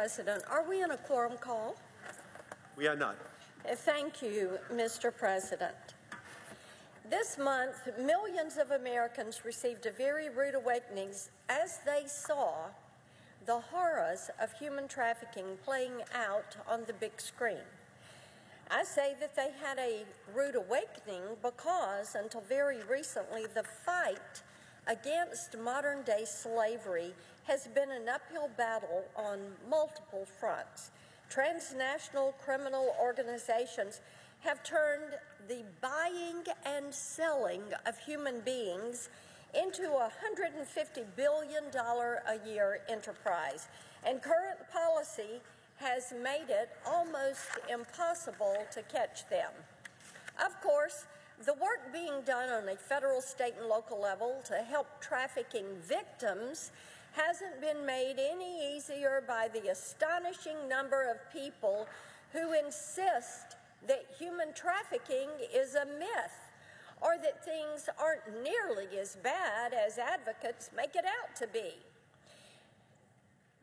President. Are we in a quorum call? We are not. Thank you, Mr. President. This month, millions of Americans received a very rude awakening as they saw the horrors of human trafficking playing out on the big screen. I say that they had a rude awakening because, until very recently, the fight against modern-day slavery has been an uphill battle on multiple fronts. Transnational criminal organizations have turned the buying and selling of human beings into a $150 billion a year enterprise, and current policy has made it almost impossible to catch them. Of course, the work being done on a federal, state, and local level to help trafficking victims hasn't been made any easier by the astonishing number of people who insist that human trafficking is a myth, or that things aren't nearly as bad as advocates make it out to be.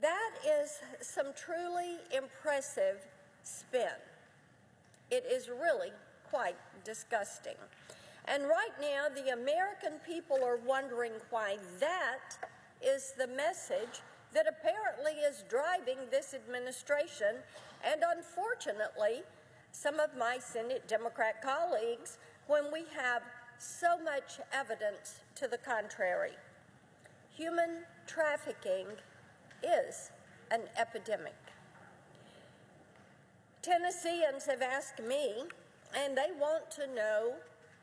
That is some truly impressive spin. It is really quite disgusting. And right now, the American people are wondering why that is the message that apparently is driving this administration, and unfortunately, some of my Senate Democrat colleagues, when we have so much evidence to the contrary. Human trafficking is an epidemic. Tennesseans have asked me, and they want to know,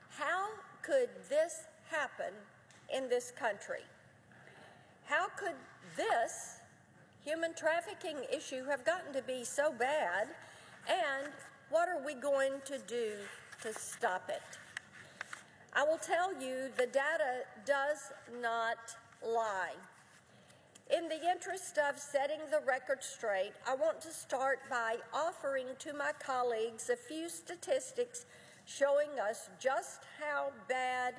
how could this happen in this country? How could this human trafficking issue have gotten to be so bad, and what are we going to do to stop it? I will tell you, the data does not lie. In the interest of setting the record straight, I want to start by offering to my colleagues a few statistics showing us just how bad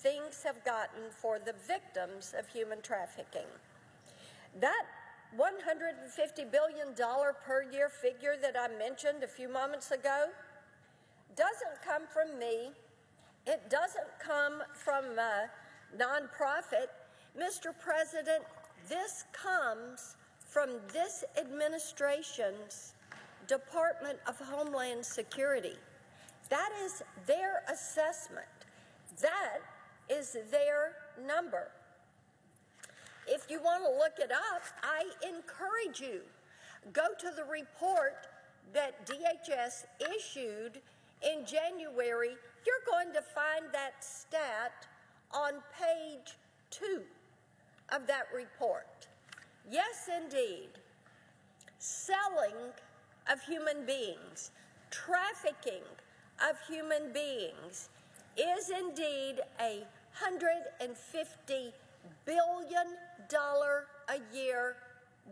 things have gotten for the victims of human trafficking. That $150 billion per year figure that I mentioned a few moments ago doesn't come from me. It doesn't come from a nonprofit. Mr. President, this comes from this administration's Department of Homeland Security. That is their assessment. That is their number. If you want to look it up, I encourage you, go to the report that DHS issued in January. You're going to find that stat on page 2 of that report. Yes, indeed, selling of human beings, trafficking of human beings is indeed a $150 billion a year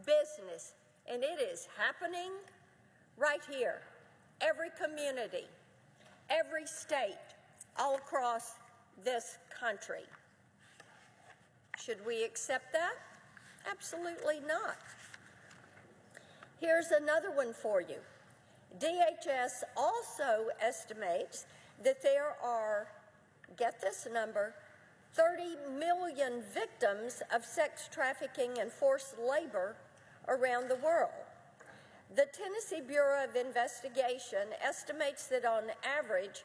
business, and it is happening right here. Every community, every state, all across this country. Should we accept that? Absolutely not. Here's another one for you. DHS also estimates that there are, get this number, 30 million victims of sex trafficking and forced labor around the world. The Tennessee Bureau of Investigation estimates that on average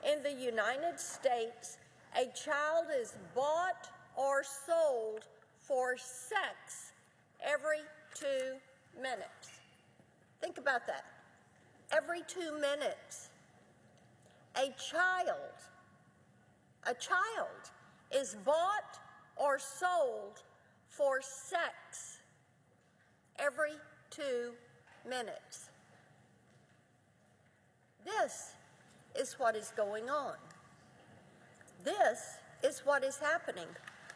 in the United States, a child is bought or sold for sex every 2 minutes. Think about that. Every 2 minutes, a child is bought or sold for sex every 2 minutes. This is what is going on. This is what is happening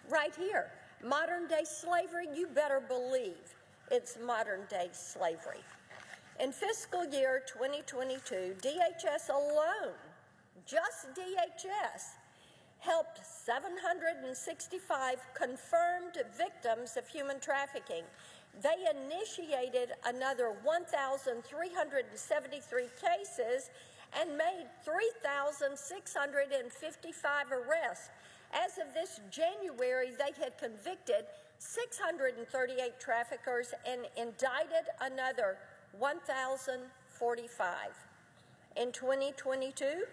right here. Modern-day slavery, you better believe it's modern-day slavery. In fiscal year 2022, DHS alone, just DHS, helped 765 confirmed victims of human trafficking They initiated another 1,373 cases and made 3,655 arrests. As of this January, they had convicted 638 traffickers and indicted another 1,045. In 2022,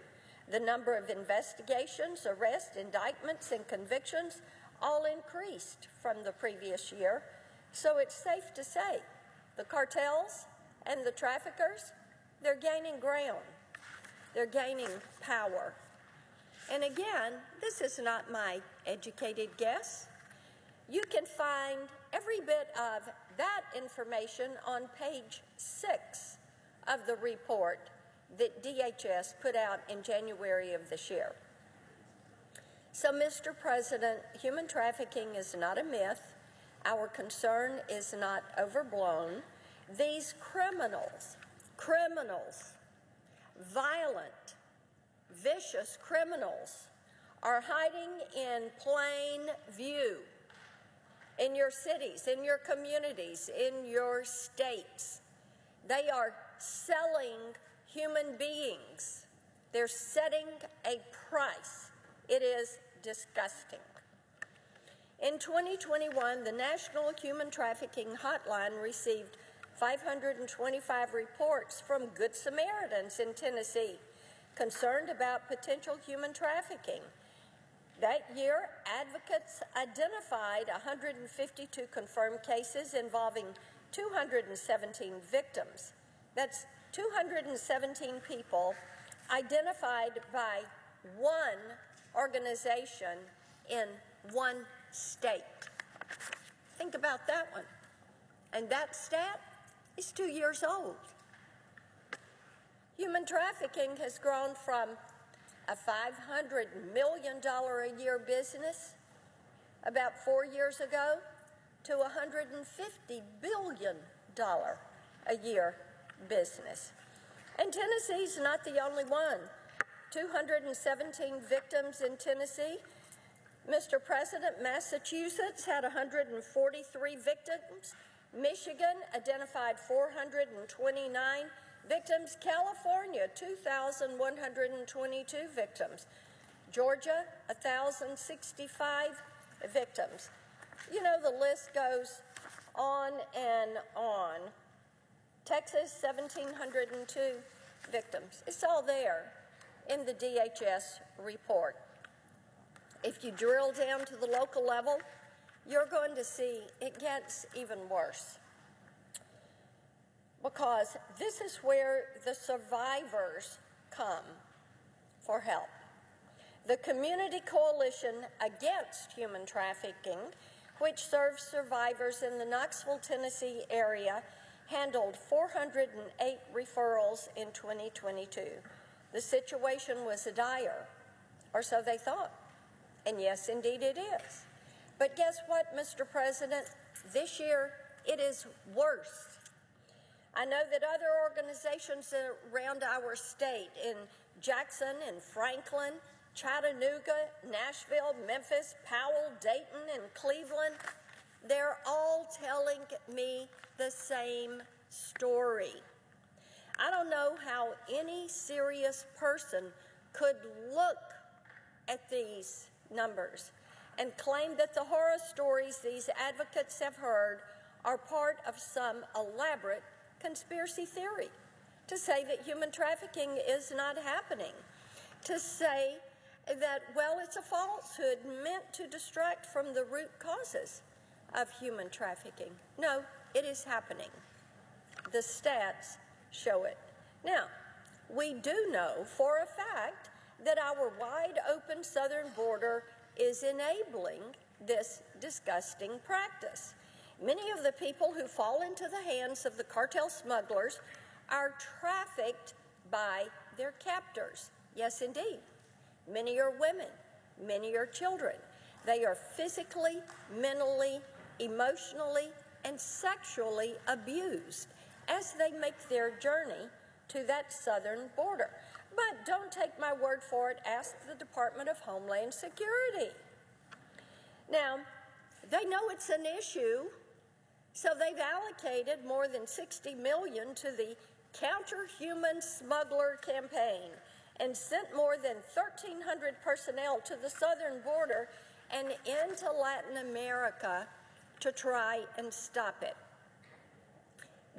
the number of investigations, arrests, indictments, and convictions all increased from the previous year. So it's safe to say the cartels and the traffickers, they're gaining ground. They're gaining power. And again, this is not my educated guess. You can find every bit of that information on page 6 of the report that DHS put out in January of this year. So, Mr. President, human trafficking is not a myth. Our concern is not overblown. These criminals, violent, vicious criminals, are hiding in plain view in your cities, in your communities, in your states. They are selling human beings. They're setting a price. It is disgusting. In 2021, the National Human Trafficking Hotline received 525 reports from Good Samaritans in Tennessee concerned about potential human trafficking. That year, advocates identified 152 confirmed cases involving 217 victims. That's 217 people identified by one organization in one state. Think about that one. And that stat is 2 years old. Human trafficking has grown from a $500 million a year business about 4 years ago to a $150 billion a year business. And Tennessee's not the only one. 217 victims in Tennessee. Mr. President, Massachusetts had 143 victims. Michigan identified 429 victims. California, 2,122 victims. Georgia, 1,065 victims. You know, the list goes on and on. Texas, 1,702 victims. It's all there in the DHS report. If you drill down to the local level, you're going to see it gets even worse. Because this is where the survivors come for help. The Community Coalition Against Human Trafficking, which serves survivors in the Knoxville, Tennessee area, handled 408 referrals in 2022. The situation was dire, or so they thought. And yes, indeed it is. But guess what, Mr. President? This year, it is worse. I know that other organizations around our state, in Jackson and Franklin, Chattanooga, Nashville, Memphis, Powell, Dayton, and Cleveland, they're all telling me the same story. I don't know how any serious person could look at these numbers and claim that the horror stories these advocates have heard are part of some elaborate conspiracy theory, to say that human trafficking is not happening, to say that, well, it's a falsehood meant to distract from the root causes of human trafficking. No, it is happening. The stats show it. Now, we do know for a fact that our wide open southern border is enabling this disgusting practice. Many of the people who fall into the hands of the cartel smugglers are trafficked by their captors. Yes, indeed. Many are women. Many are children. They are physically, mentally, emotionally, and sexually abused as they make their journey to that southern border. But don't take my word for it. Ask the Department of Homeland Security. Now, they know it's an issue, So they've allocated more than $60 million to the Counter Human Smuggler campaign and sent more than 1,300 personnel to the southern border and into Latin America to try and stop it.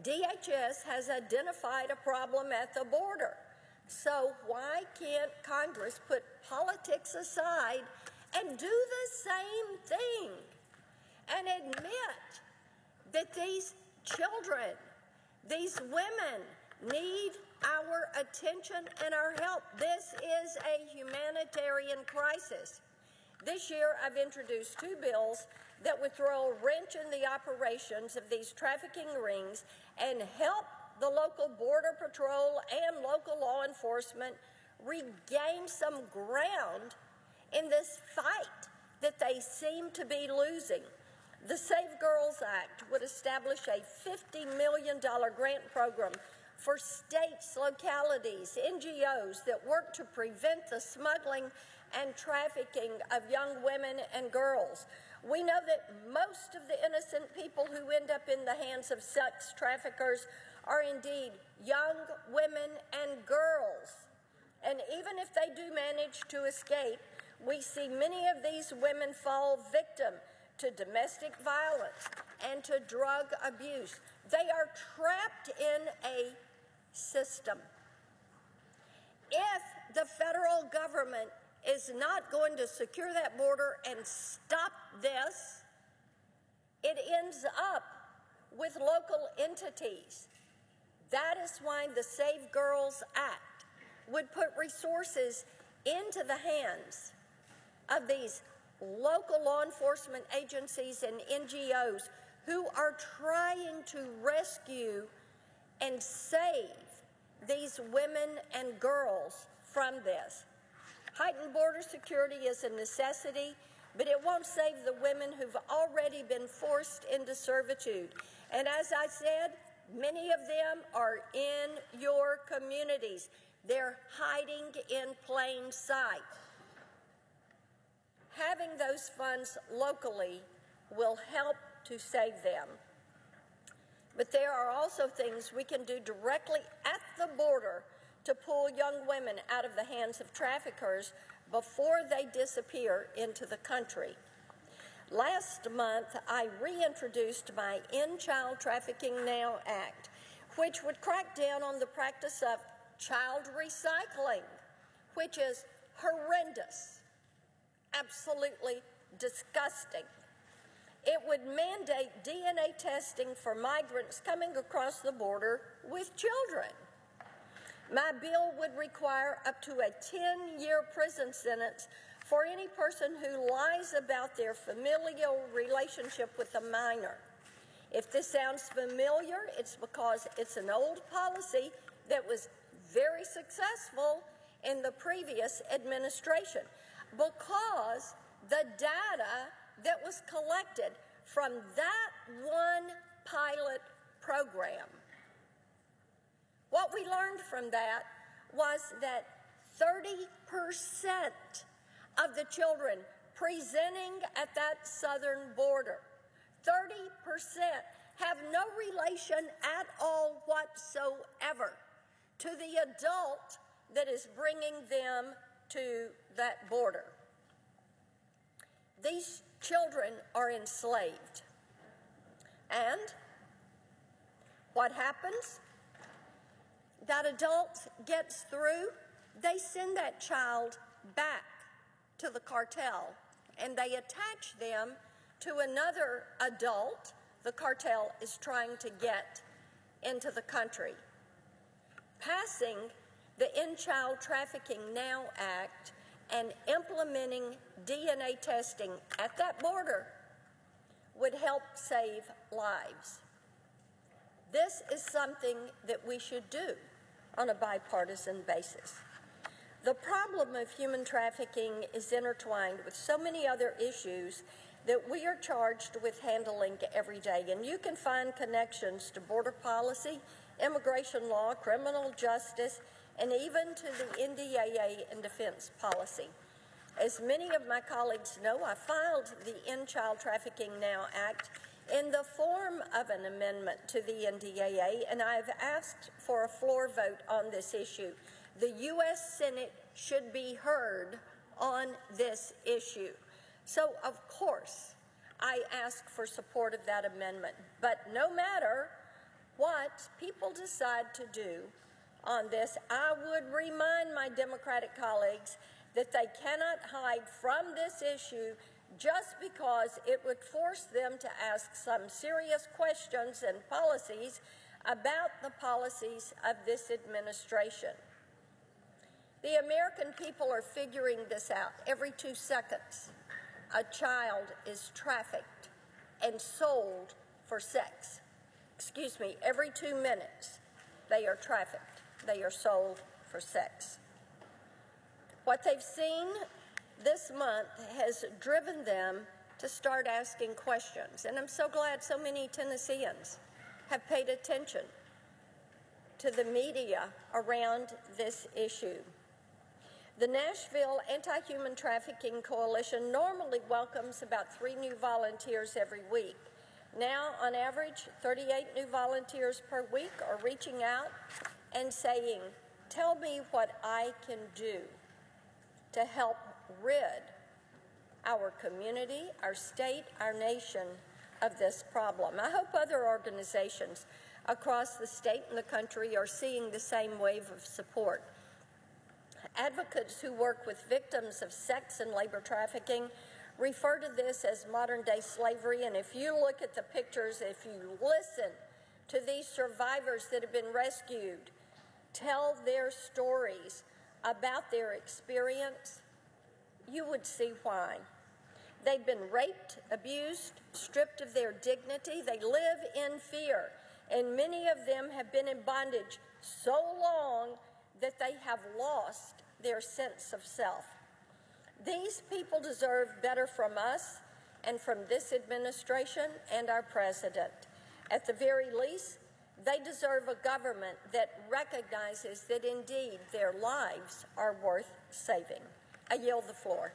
DHS has identified a problem at the border. So why can't Congress put politics aside and do the same thing and admit that these children, these women, need our attention and our help? This is a humanitarian crisis. This year, I've introduced 2 bills that would throw a wrench in the operations of these trafficking rings and help the local border patrol and local law enforcement regain some ground in this fight that they seem to be losing. The Save Girls Act would establish a $50 million grant program for states, localities, NGOs that work to prevent the smuggling and trafficking of young women and girls. We know that most of the innocent people who end up in the hands of sex traffickers are indeed young women and girls. And even if they do manage to escape, we see many of these women fall victim to domestic violence and to drug abuse. They are trapped in a system. If the federal government is not going to secure that border and stop this, it ends up with local entities. That is why the Save Girls Act would put resources into the hands of these local law enforcement agencies and NGOs who are trying to rescue and save these women and girls from this. Heightened border security is a necessity, but it won't save the women who've already been forced into servitude. And as I said, many of them are in your communities. They're hiding in plain sight. Having those funds locally will help to save them. But there are also things we can do directly at the border to pull young women out of the hands of traffickers before they disappear into the country. Last month, I reintroduced my End Child Trafficking Now Act, which would crack down on the practice of child recycling, which is horrendous, absolutely disgusting. It would mandate DNA testing for migrants coming across the border with children. My bill would require up to a 10-year prison sentence for any person who lies about their familial relationship with a minor. If this sounds familiar, it's because it's an old policy that was very successful in the previous administration, because the data that was collected from that one pilot program, what we learned from that was that 30% of the children presenting at that southern border, 30% have no relation at all whatsoever to the adult that is bringing them to that border. These children are enslaved. And what happens? That adult gets through, they send that child back to the cartel, and they attach them to another adult the cartel is trying to get into the country. Passing the End Child Trafficking Now Act and implementing DNA testing at that border would help save lives. This is something that we should do on a bipartisan basis. The problem of human trafficking is intertwined with so many other issues that we are charged with handling every day, and you can find connections to border policy, immigration law, criminal justice, and even to the NDAA and defense policy. As many of my colleagues know, I filed the End Child Trafficking Now Act in the form of an amendment to the NDAA, and I've asked for a floor vote on this issue. The U.S. Senate should be heard on this issue. So, of course, I ask for support of that amendment. But no matter what people decide to do on this, I would remind my Democratic colleagues that they cannot hide from this issue just because it would force them to ask some serious questions and policies about the policies of this administration. The American people are figuring this out. Every 2 seconds, a child is trafficked and sold for sex. Excuse me, every 2 minutes, they are trafficked. They are sold for sex. What they've seen this month has driven them to start asking questions. And I'm so glad so many Tennesseans have paid attention to the media around this issue. The Nashville Anti-Human Trafficking Coalition normally welcomes about 3 new volunteers every week. Now, on average, 38 new volunteers per week are reaching out and saying, "Tell me what I can do to help rid our community, our state, our nation of this problem." I hope other organizations across the state and the country are seeing the same wave of support. Advocates who work with victims of sex and labor trafficking refer to this as modern-day slavery, and if you look at the pictures, if you listen to these survivors that have been rescued, tell their stories about their experience, you would see why. They've been raped, abused, stripped of their dignity. They live in fear, and many of them have been in bondage so long that they have lost their sense of self. These people deserve better from us and from this administration and our president. At the very least, they deserve a government that recognizes that indeed their lives are worth saving. I yield the floor.